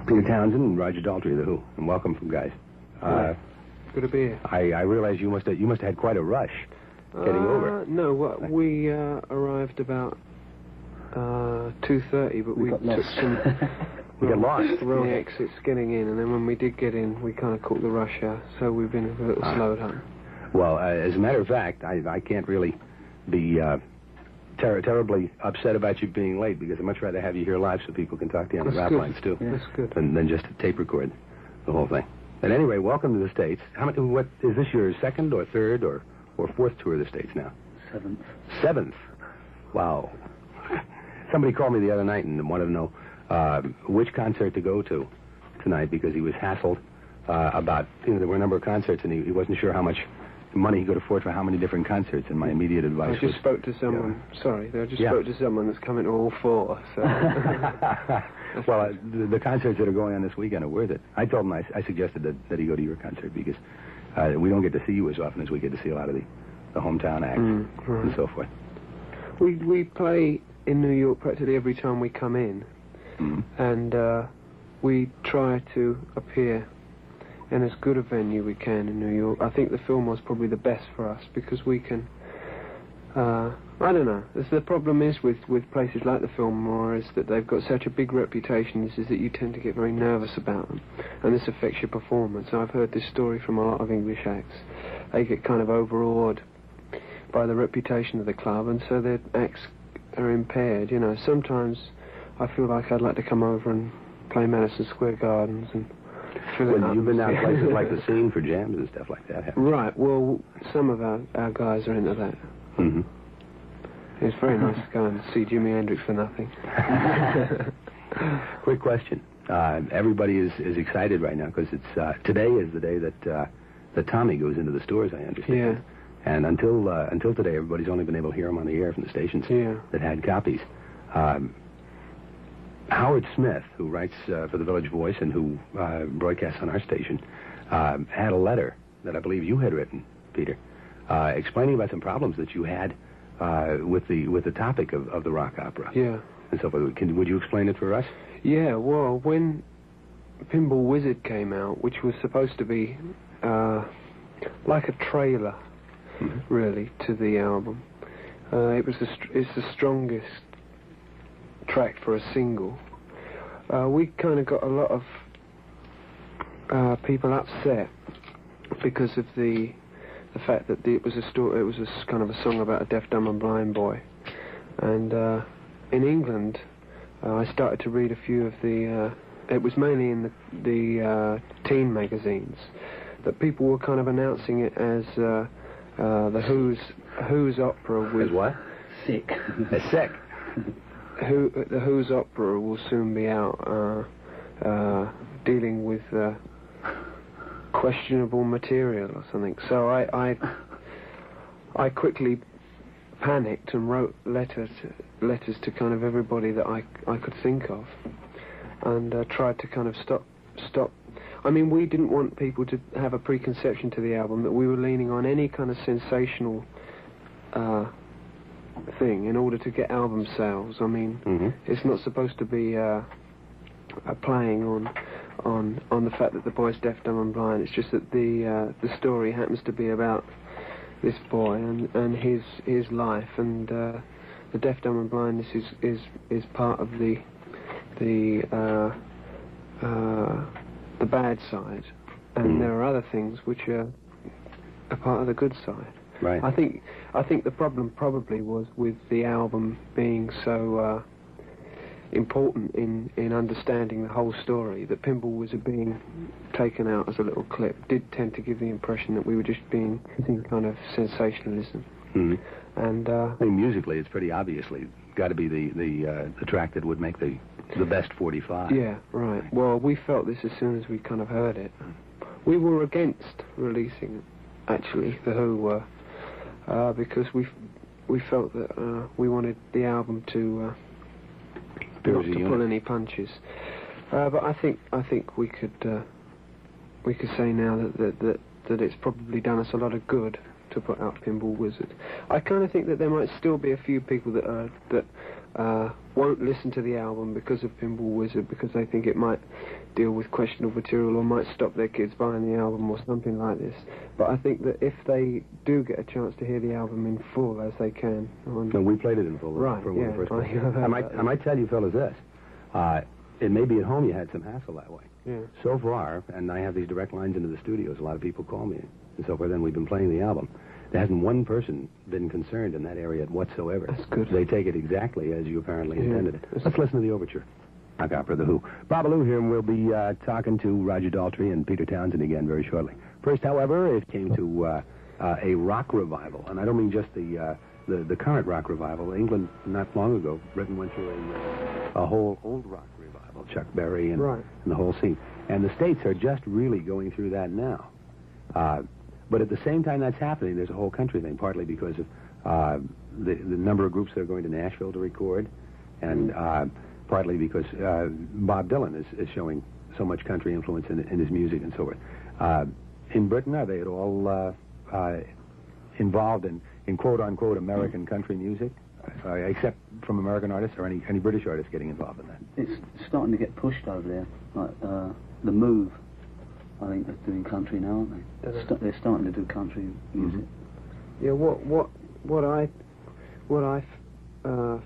Peter Townshend and Roger Daltrey, The Who, and welcome from guys. Good to be here. I realize you must have had quite a rush getting over. No, we arrived about 2:30, but we got took lost. some We got lost. wrong exits getting in, and then when we did get in, we kind of caught the rush hour, so we've been a little slowed up. Well, as a matter of fact, I can't really be terribly upset about you being late, because I'd much rather have you here live so people can talk to you on the rap lines, too. Yeah. That's good. Than just tape record the whole thing. But anyway, welcome to the States. What is this, your second or third or fourth tour of the States now? Seventh? Wow. Somebody called me the other night and wanted to know which concert to go to tonight, because he was hassled about, there were a number of concerts, and he wasn't sure how much money he could afford for how many different concerts, and my immediate advice I just spoke to someone, spoke to someone that's coming to all four, so... Well, the concerts that are going on this weekend are worth it. I told him, I suggested that he go to your concert, because we don't get to see you as often as we get to see a lot of the hometown acts and so forth. We play in New York practically every time we come in, and we try to appear in as good a venue we can in New York. I think the Fillmore's probably the best for us, because we can, I don't know, the problem is with places like the Fillmore is that they've got such a big reputation, is that you tend to get very nervous about them, and this affects your performance. I've heard this story from a lot of English acts. They get kind of overawed by the reputation of the club, and so their acts are impaired, you know. Sometimes I feel like I'd like to come over and play Madison Square Gardens and fill it up. You've been down places like the Scene for jams and stuff like that, haven't you? Right, well, some of our guys are into that. Mm-hmm. It's very nice to go and see Jimi Hendrix for nothing. Quick question. Everybody is excited right now, because it's today is the day that Tommy goes into the stores, I understand. Yeah. And until today, everybody's only been able to hear him on the air from the stations that had copies. Howard Smith, who writes for the Village Voice and who broadcasts on our station, had a letter that I believe you had written, Peter, explaining about some problems that you had with the topic of the rock opera. Yeah. And so forth. Would you explain it for us? Yeah, well, when Pinball Wizard came out, which was supposed to be like a trailer, really, to the album, it's the strongest track for a single. We kind of got a lot of people upset because of the fact that it was kind of a song about a deaf, dumb and blind boy. And in England, I started to read a few of the it was mainly in the teen magazines that people were kind of announcing it as the Who's opera with... As what? Sick. As sick. The Who's opera will soon be out, dealing with questionable material or something. So I quickly panicked and wrote letters to kind of everybody that I could think of, and tried to kind of stop. I mean, we didn't want people to have a preconception to the album that we were leaning on any kind of sensational thing in order to get album sales. I mean, it's not supposed to be playing on the fact that the boy's deaf, dumb and blind. It's just that the story happens to be about this boy and his life, and the deaf, dumb and blindness is part of the bad side, and there are other things which are a part of the good side. Right. I think the problem probably was with the album being so important in understanding the whole story, that Pinball Wizard being taken out as a little clip did tend to give the impression that we were just being kind of sensationalism. And I mean, musically, it's pretty obviously got to be the track that would make the best 45. Yeah, right. Well, we felt this as soon as we kind of heard it. We were against releasing it, actually, the Who were, because we felt that we wanted the album to not to pull any punches. But I think we could say now that it's probably done us a lot of good to put out Pinball Wizard. I kind of think that there might still be a few people that won't listen to the album because of Pinball Wizard, because they think it might deal with questionable material or might stop their kids buying the album or something like this. But I think that if they do get a chance to hear the album in full, as they can... No, we played it in full. Right, for yeah. the first I might tell you fellas this. It may be at home you had some hassle that way. Yeah. So far, and I have these direct lines into the studios, a lot of people call me, and so far then we've been playing the album. There hasn't one person been concerned in that area whatsoever. That's good. They take it exactly as you apparently intended it. Let's listen to the overture. Rock opera, The Who. Babalu here, and we'll be talking to Roger Daltrey and Peter Townshend again very shortly. First, however, it came to a rock revival, and I don't mean just the current rock revival. England, not long ago, Britain went through a whole old rock revival, Chuck Berry and the whole scene. And the States are just really going through that now. But at the same time that's happening, there's a whole country thing, partly because of the number of groups that are going to Nashville to record, and partly because Bob Dylan is showing so much country influence in his music and so forth. In Britain, are they at all involved in quote-unquote American country music, except from American artists, or any British artists getting involved in that? It's starting to get pushed over there, like The Move. I think they're doing country now, aren't they? They're starting to do country music. Yeah, what I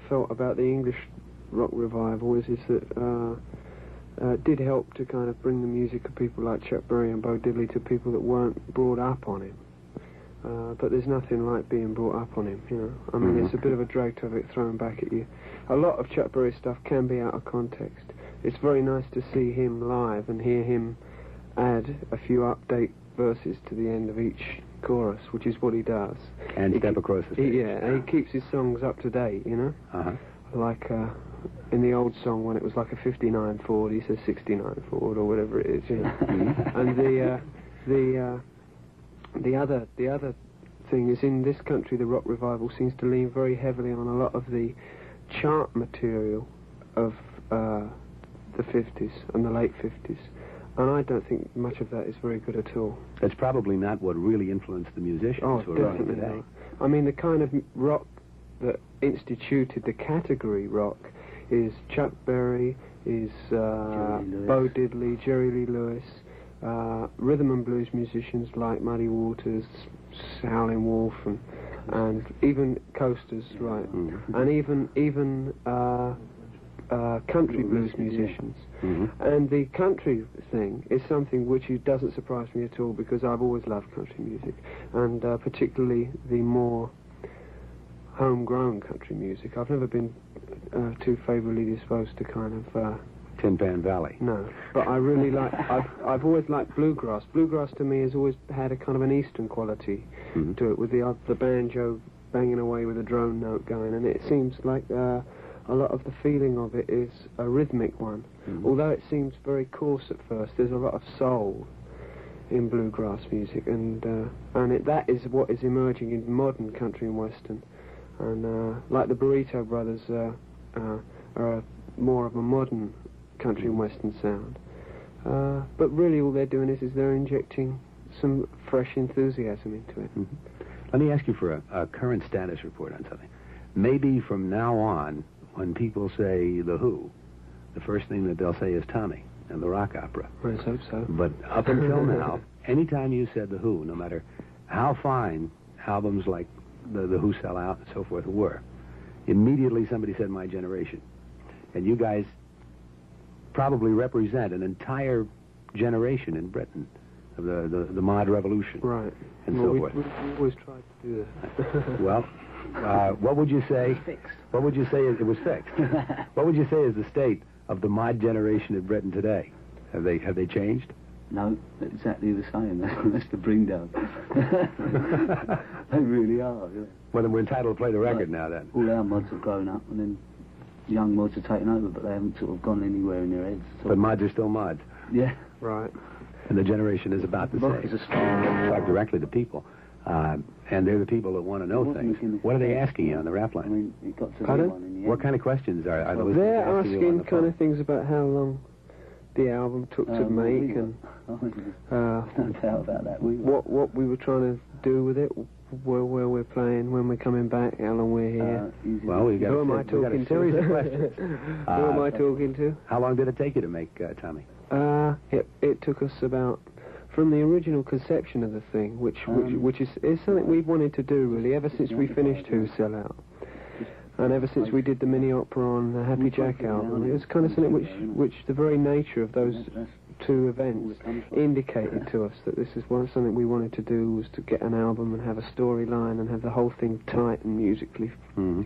felt about the English rock revival is that it did help to kind of bring the music of people like Chuck Berry and Bo Diddley to people that weren't brought up on him. But there's nothing like being brought up on him, you know. I mean, it's a bit of a drag to have it thrown back at you. A lot of Chuck Berry stuff can be out of context. It's very nice to see him live and hear him add a few update verses to the end of each chorus, which is what he does. And step across the stage. And he keeps his songs up to date, you know. Like in the old song, when it was like a 59 Ford, he says 69 Ford or whatever it is, you know. And the other thing is, in this country, the rock revival seems to lean very heavily on a lot of the chart material of the 50s and the late 50s. And I don't think much of that is very good at all. That's probably not what really influenced the musicians who are around today. Not. I mean, the kind of rock that instituted the category rock is Chuck Berry, is Bo Diddley, Jerry Lee Lewis, rhythm and blues musicians like Muddy Waters, Howlin' Wolf, and even Coasters, right? And even country blues musicians. And the country thing is something which doesn't surprise me at all, because I've always loved country music, and particularly the more homegrown country music. I've never been too favourably disposed to kind of Tin Pan Valley. No, but I really like. I've always liked bluegrass. Bluegrass to me has always had a kind of an Eastern quality to it, with the banjo banging away with a drone note going, and it seems like a lot of the feeling of it is a rhythmic one. Although it seems very coarse at first, there's a lot of soul in bluegrass music, and that is what is emerging in modern country and western. And like the Burrito Brothers are more of a modern country and western sound. But really all they're doing is they're injecting some fresh enthusiasm into it. Let me ask you for a current status report on something. Maybe from now on, when people say The Who, the first thing that they'll say is Tommy and the rock opera. Let's hope so. But up until now, anytime you said The Who, no matter how fine albums like the Who Sell Out and so forth were, immediately somebody said My Generation. And you guys probably represent an entire generation in Britain of the mod revolution. Right. And so forth. We always tried to do that. Well, what would you say? What would you say is it was fixed? What would you say is the state of the mod generation in Britain today? Have they changed? No, exactly the same. That's the bring down. They really are. Yeah. Well, then we're entitled to play the record now. Then all our mods have grown up, and then young mods are taken over, but they haven't sort of gone anywhere in their heads. But mods are still mods. Yeah. Right. And the generation is about the same. Talk directly to people. And they're the people that want to know things. What are they asking you on the rap line? I mean, it got to Pardon? one in the end. What kind of questions are the listeners They're asking you on asking the kind phone? of things about how long the album took to make, and no doubt about that. What we were trying to do with it, where we're playing, when we're coming back, how long we're here. Well, we've got Who am I talking to? Series of questions. Who am I talking to? How long did it take you to make Tommy? It took us about, from the original conception of the thing, which is something we've wanted to do really ever since we finished Who Sell Out, and ever since we did the mini opera on the Happy Jack album. It was kind of something which the very nature of those two events indicated to us that this is something we wanted to do, was to get an album and have a storyline and have the whole thing tight and musically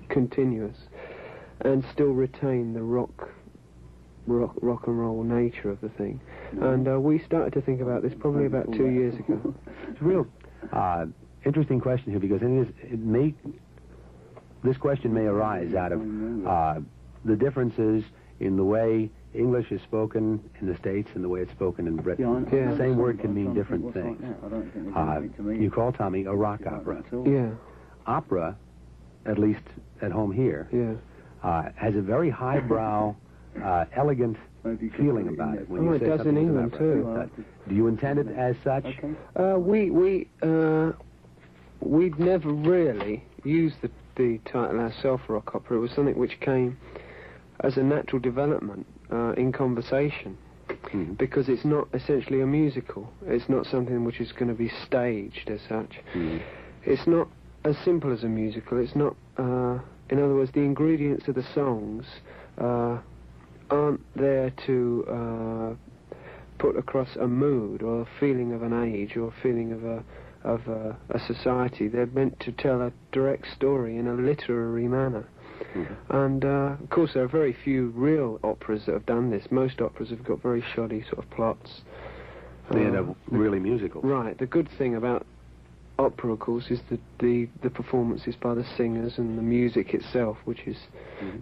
continuous, and still retain the rock and roll nature of the thing. And we started to think about this probably about 2 years ago. It's a real interesting question here, because this question may arise out of the differences in the way English is spoken in the States and the way it's spoken in Britain. Yeah. The same word can mean different things. You call Tommy a rock opera. Yeah. Opera, at least at home here, has a very highbrow, elegant feeling about it. When you it say does in something's England an too. opera. Do you intend it as such? We'd never really used the title ourselves, rock opera. It was something which came as a natural development in conversation, because it's not essentially a musical. It's not something which is going to be staged as such. It's not as simple as a musical. It's not, in other words, the ingredients of the songs aren't there to put across a mood or a feeling of an age or a feeling of a society. They're meant to tell a direct story in a literary manner. And, of course, there are very few real operas that have done this. Most operas have got very shoddy sort of plots. They end up really musical. Right. The good thing about opera, of course, is the performances by the singers and the music itself, which is,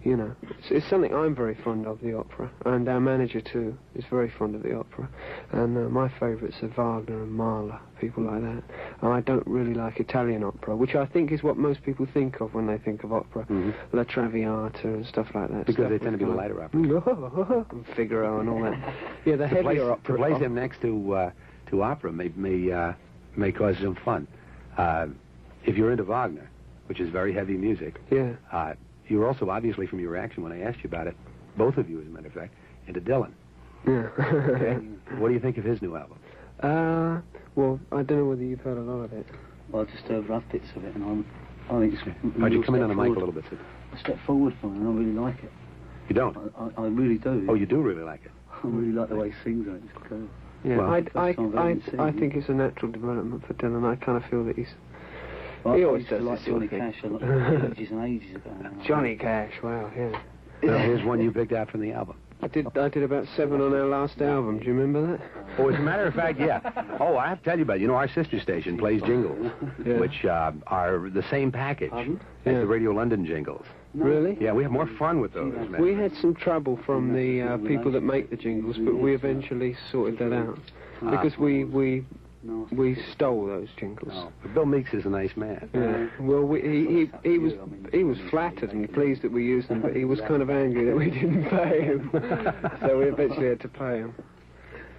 you know, it's something I'm very fond of, the opera. And our manager, too, is very fond of the opera. And my favourites are Wagner and Mahler, people like that. And I don't really like Italian opera, which I think is what most people think of when they think of opera. La Traviata and stuff like that. Because they tend to be the lighter operas. And Figaro and all that. Yeah, the heavier opera. To place them next to opera may cause some fun. If you're into Wagner, which is very heavy music, you're also, obviously, from your reaction when I asked you about it, both of you, as a matter of fact, into Dylan. Yeah. Okay. What do you think of his new album? Well, I don't know whether you've heard a lot of it. Well, I just heard rough bits of it, and I think it's... Why'd you come in on the mic a little bit, sir? A step forward for me, and I really like it. You don't? I really do. Oh, you do really like it? I really like the way he sings it. It's cool. Yeah, well, I think it's a natural development for Dylan. I kind of feel that he's... Well, he always does like this sort Johnny of thing. Cash a lot, ages and ages ago. Johnny Cash, wow, yeah. Well, here's one you picked out from the album. I did about 7 on our last album. Do you remember that? Oh, as a matter of fact, yeah. Oh, I have to tell you about it. You know, our sister station plays jingles, which are the same package as the Radio London jingles. Really? Yeah, we have more fun with those. We had some trouble from the people that make the jingles, but we eventually sorted that out. Because we stole those jingles. Oh, but Bill Meeks is a nice man. Yeah. Well, he was flattered and pleased that we used them, but he was kind of angry that we didn't pay him. So we eventually had to pay him.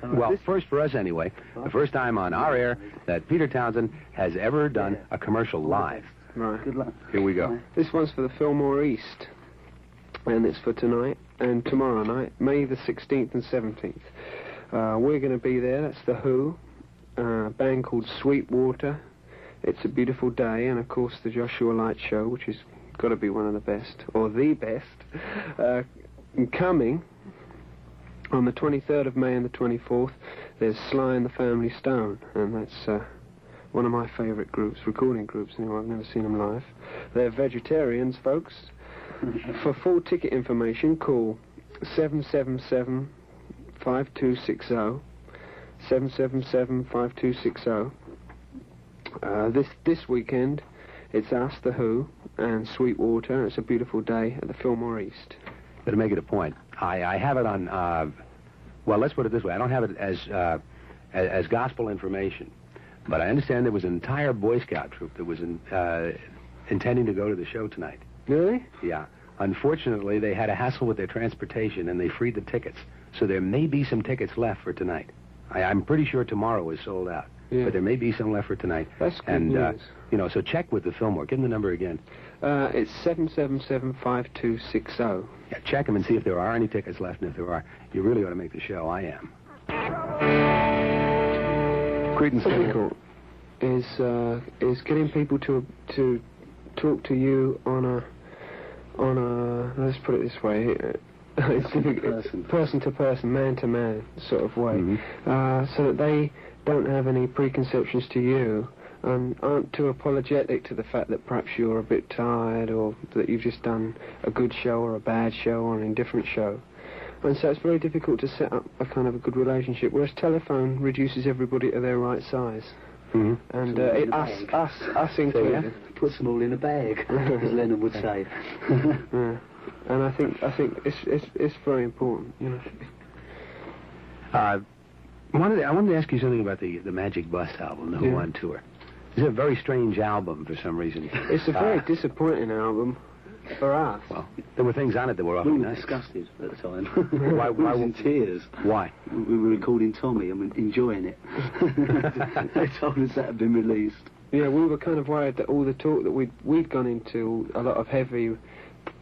Well, first for us anyway, the first time on our air that Peter Townshend has ever done a commercial live. Right. Good luck. Here we go. This one's for the Fillmore East, and it's for tonight and tomorrow night, May the 16th and 17th. We're going to be there. That's The Who, a band called Sweetwater. It's a Beautiful Day, and of course the Joshua Light Show, which has got to be one of the best, or the best. Coming on the 23rd of May and the 24th, there's Sly and the Family Stone, and that's one of my favourite groups, recording groups. Anyway, I've never seen them live. They're vegetarians, folks. For full ticket information, call 777 5260. 777-5260. This weekend, it's us, The Who, and Sweetwater. It's a Beautiful Day at the Fillmore East. But to make it a point, I have it on. Well, let's put it this way: I don't have it as gospel information, but I understand there was an entire Boy Scout troop that was intending to go to the show tonight. Really? Yeah. Unfortunately, they had a hassle with their transportation, and they freed the tickets. so there may be some tickets left for tonight. I'm pretty sure tomorrow is sold out. Yeah. But there may be some left for tonight. That's good news. You know, so check with the Fillmore. Give them the number again. It's 777-5260. Yeah, check them and see if there are any tickets left, and if there are, you really ought to make the show. I am. Creedence difficult is getting people to talk to you on a let's put it this way, it's person to person, man to man sort of way, so that they don't have any preconceptions to you and aren't too apologetic to the fact that perhaps you're a bit tired or that you've just done a good show or a bad show or an indifferent show. And so it's very difficult to set up a kind of a good relationship, whereas telephone reduces everybody to their right size. And us included. Puts them all in a bag, as Lennon would say. Yeah. And I think it's very important, you know. I wanted to ask you something about the Magic Bus album, the Who on Tour. It's a very strange album for some reason. It's a very disappointing album for us. Well, there were things on it that were awfully We were nice. disgusted at the time. Why we was in tears. Why? We were recording Tommy and enjoying it. They told us that had been released. Yeah, we were kind of worried that all the talk that we'd gone into, a lot of heavy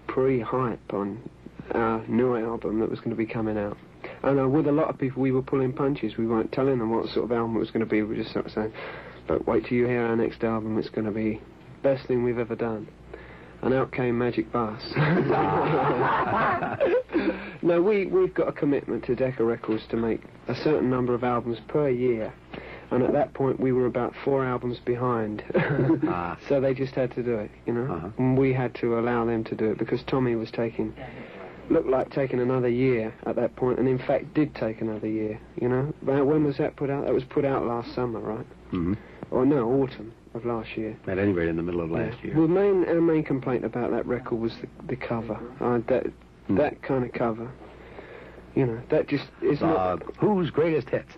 pre-hype on our new album that was going to be coming out. And with a lot of people, we were pulling punches. We weren't telling them what sort of album it was going to be. We were just sort of saying, "But wait till you hear our next album. It's going to be the best thing we've ever done." And out came Magic Bus. No, we've got a commitment to Decca Records to make a certain number of albums per year. And at that point, we were about 4 albums behind. So they just had to do it, you know. And we had to allow them to do it because Tommy was looked like taking another year at that point, and in fact did take another year, you know. When was that put out? That was put out last summer, right? Or no, autumn of last year. At any rate, in the middle of last year. Well, our main complaint about that record was the cover. That kind of cover. You know, that just is not... Who's Greatest Hits?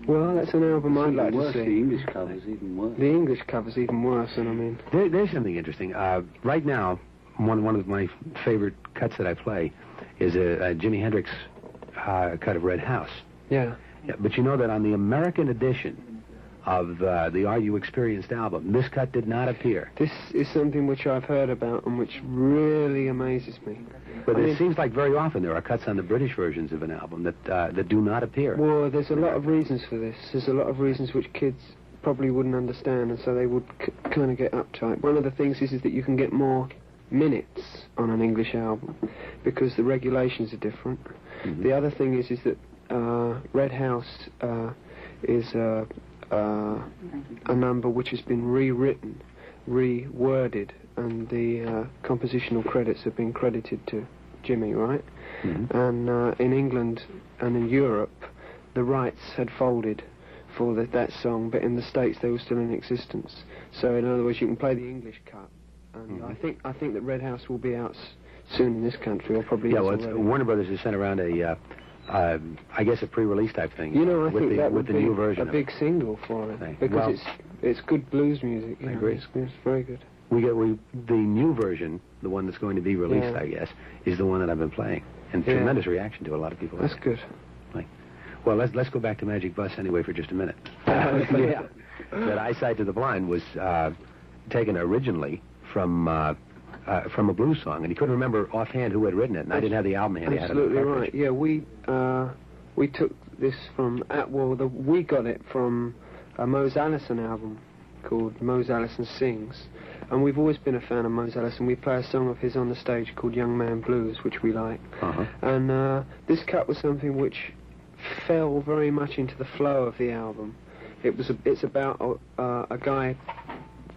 Well, that's an album I'd like to see. The English cover's even worse. The English cover's even worse, and I mean... There's something interesting. Right now, one of my favorite cuts that I play is a Jimi Hendrix cut of Red House. Yeah. But you know that on the American edition of the Are You Experienced album, this cut did not appear. This is something which I've heard about and which really amazes me. But it seems like very often there are cuts on the British versions of an album that do not appear. Well, there's a lot of reasons for this. There's a lot of reasons which kids probably wouldn't understand, and so they would kind of get uptight. One of the things is that you can get more minutes on an English album because the regulations are different. The other thing is that Red House is a number which has been rewritten, reworded, and the compositional credits have been credited to Jimmy, right? And in England and in Europe, the rights had folded for that song, but in the States they were still in existence. So in other words, you can play the English cut, and I think that Red House will be out soon in this country, or probably is already. Warner Brothers has sent around I guess a pre-release type thing. You know, I think that would the be new version a big single for it, because it's good blues music. I agree. It's very good. The new version, the one that's going to be released, I guess, is the one that I've been playing, and tremendous reaction to a lot of people. That's good. Well, let's go back to Magic Bus anyway for just a minute. That Eyesight to the Blind was taken originally from a blues song, and he couldn't remember offhand who had written it, and I didn't have the album handy. Absolutely right. Yeah, we took this from we got it from a Mose Allison album called Mose Allison Sings, and we've always been a fan of Mose Allison. We play a song of his on the stage called Young Man Blues, which we like, and this cut was something which fell very much into the flow of the album. It's about a guy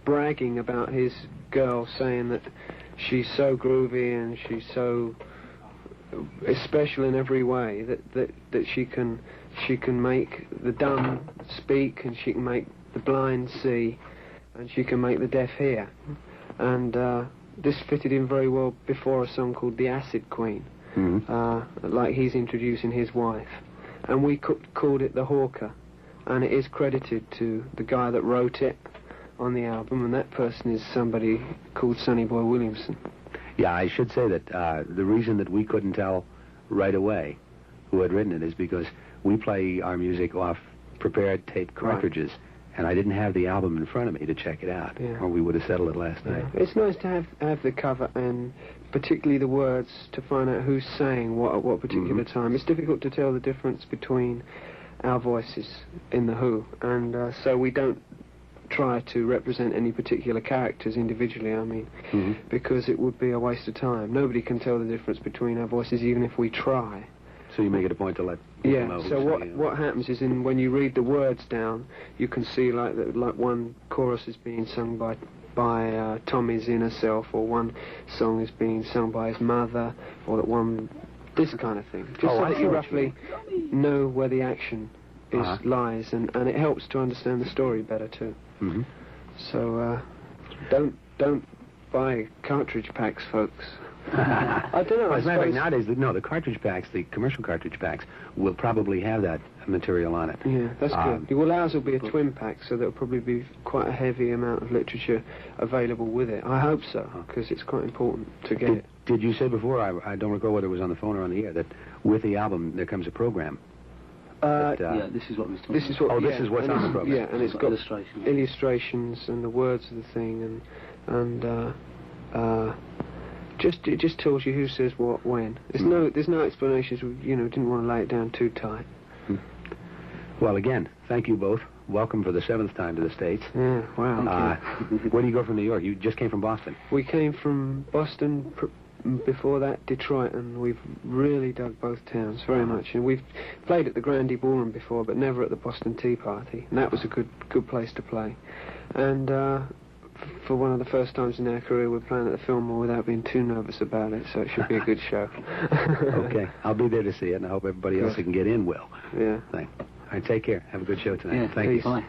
bragging about his girl, saying that she's so groovy and she's so special in every way that she can make the dumb speak, and she can make the blind see, and she can make the deaf hear. And this fitted in very well before a song called The Acid Queen, like he's introducing his wife. And we called it The Hawker, and it is credited to the guy that wrote it on the album, and that person is somebody called Sonny Boy Williamson. Yeah, I should say that the reason that we couldn't tell right away who had written it is because we play our music off prepared tape cartridges, and I didn't have the album in front of me to check it out, or we would have settled it last night. It's nice to have the cover and particularly the words to find out who's saying what at what particular time. It's difficult to tell the difference between our voices in The Who, and so we don't try to represent any particular characters individually, I mean, because it would be a waste of time. Nobody can tell the difference between our voices even if we try. So you make it a point to let people know. So what happens is when you read the words down, you can see like one chorus is being sung by Tommy's inner self, or one song is being sung by his mother, or that one, this kind of thing. Just so that you roughly know where the action lies, and it helps to understand the story better too. So don't buy cartridge packs, folks. I don't know. As a matter of fact, nowadays, the cartridge packs, the commercial cartridge packs, will probably have that material on it. Yeah, that's good. Well, ours will be a twin pack, so there'll probably be quite a heavy amount of literature available with it. I hope so, because it's quite important to get it. Did you say before, I don't recall whether it was on the phone or on the air, that with the album there comes a program? Yeah, this is what we're talking about. This is what's on the program. Yeah, and it's got illustrations and the words of the thing, and it just tells you who says what when. There's no explanations. Didn't want to lay it down too tight. Well, again, thank you both. Welcome for the 7th time to the States. Yeah, wow. Where do you go from New York? You just came from Boston. We came from Boston. Before that, Detroit, and we've really dug both towns very much. And we've played at the Grandie Ballroom before, but never at the Boston Tea Party, and that was a good place to play. And for one of the first times in our career, we're playing at the Fillmore without being too nervous about it, so it should be a good show. Okay, I'll be there to see it, and I hope everybody else who can get in will. Yeah. Thanks. All right, take care. Have a good show tonight. Yeah, thank you. Bye.